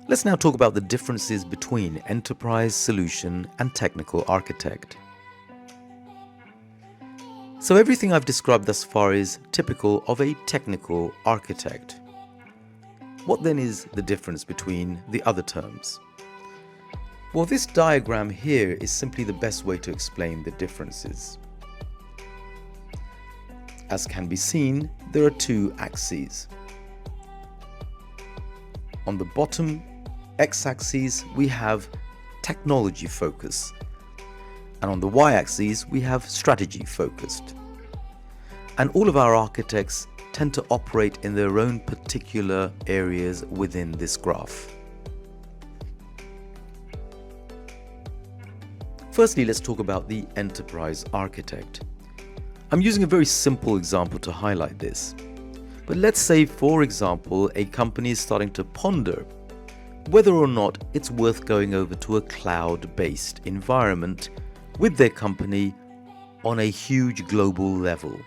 Let's now talk about the differences between enterprise, solution, and technical architect. So everything I've described thus far is typical of a technical architect. What then is the difference between the other terms? Well, this diagram here is simply the best way to explain the differences. As can be seen, there are two axes. On the bottom x-axis, we have technology focus, and on the y-axis, we have strategy focused. And all of our architects tend to operate in their own particular areas within this graph. Firstly, let's talk about the enterprise architect. I'm using a very simple example to highlight this. But let's say, for example, a company is starting to ponder whether or not it's worth going over to a cloud-based environment with their company on a huge global level.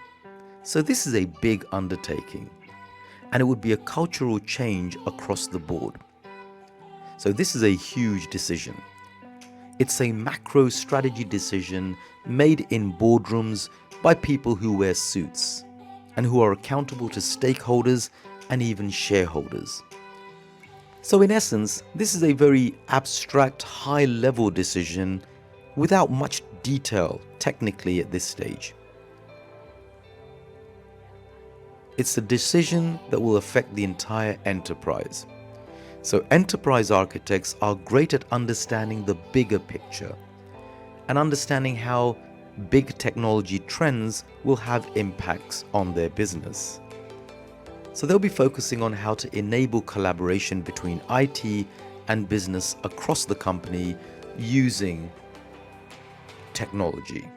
So this is a big undertaking, and it would be a cultural change across the board. So this is a huge decision. It's a macro strategy decision made in boardrooms by people who wear suits and who are accountable to stakeholders and even shareholders. So in essence, this is a very abstract, high-level decision without much detail technically at this stage. It's a decision that will affect the entire enterprise. So enterprise architects are great at understanding the bigger picture and understanding how big technology trends will have impacts on their business. So they'll be focusing on how to enable collaboration between IT and business across the company using technology.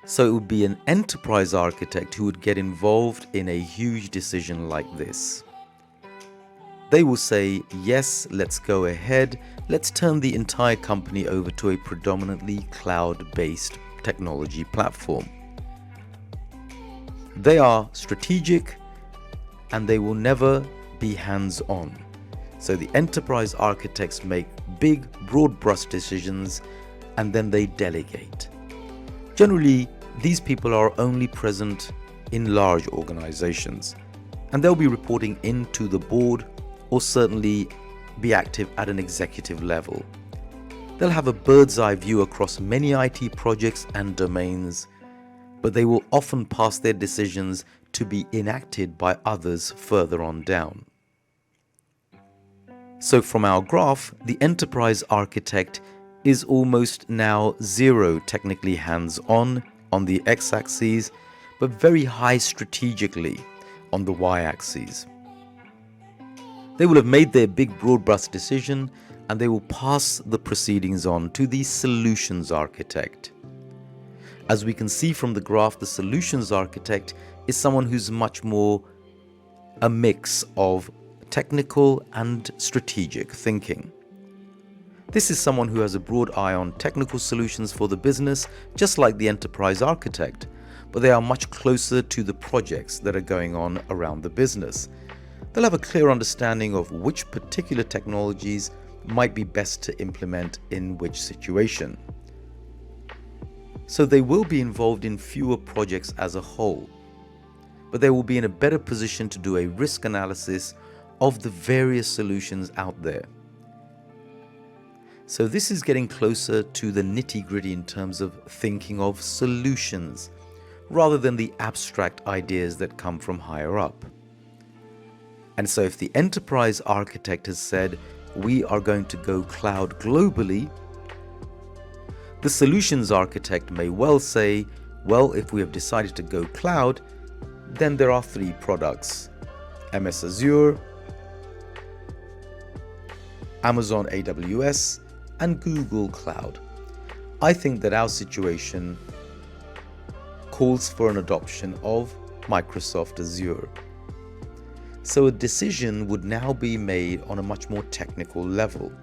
So it would be an enterprise architect who would get involved in a huge decision like this. They will say, yes, let's go ahead. Let's turn the entire company over to a predominantly cloud-based technology platform. They are strategic and they will never be hands-on. So the enterprise architects make big, broad brush decisions and then they delegate. Generally, these people are only present in large organizations and they'll be reporting into the board or certainly be active at an executive level. They'll have a bird's eye view across many IT projects and domains, but they will often pass their decisions to be enacted by others further on down. So from our graph, the enterprise architect is almost now zero technically hands-on the x-axis, but very high strategically on the y-axis. They will have made their big broad brush decision and they will pass the proceedings on to the solutions architect. As we can see from the graph, the solutions architect is someone who's much more a mix of technical and strategic thinking. This is someone who has a broad eye on technical solutions for the business, just like the enterprise architect, but they are much closer to the projects that are going on around the business. They'll have a clear understanding of which particular technologies might be best to implement in which situation. So they will be involved in fewer projects as a whole, but they will be in a better position to do a risk analysis of the various solutions out there. So this is getting closer to the nitty-gritty in terms of thinking of solutions, rather than the abstract ideas that come from higher up. And so if the enterprise architect has said, we are going to go cloud globally, the solutions architect may well say, well, if we have decided to go cloud, then there are three products: MS Azure, Amazon AWS, and Google Cloud. I think that our situation calls for an adoption of Microsoft Azure. So a decision would now be made on a much more technical level.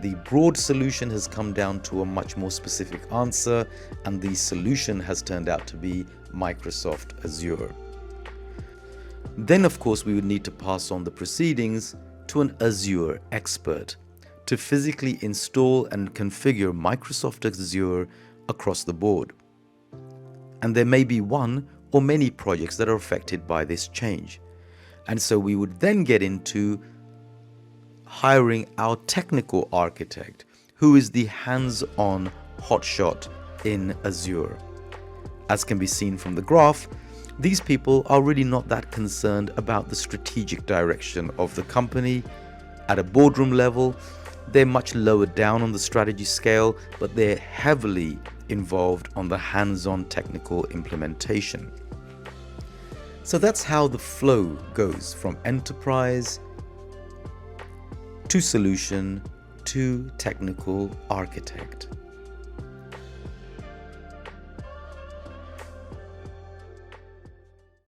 The broad solution has come down to a much more specific answer, and the solution has turned out to be Microsoft Azure. Then, of course, we would need to pass on the proceedings to an Azure expert to physically install and configure Microsoft Azure across the board. And there may be one or many projects that are affected by this change. And so we would then get into hiring our technical architect, who is the hands-on hotshot in Azure. As can be seen from the graph, these people are really not that concerned about the strategic direction of the company. At a boardroom level, they're much lower down on the strategy scale, but they're heavily involved on the hands-on technical implementation. So that's how the flow goes from enterprise to solution to technical architect.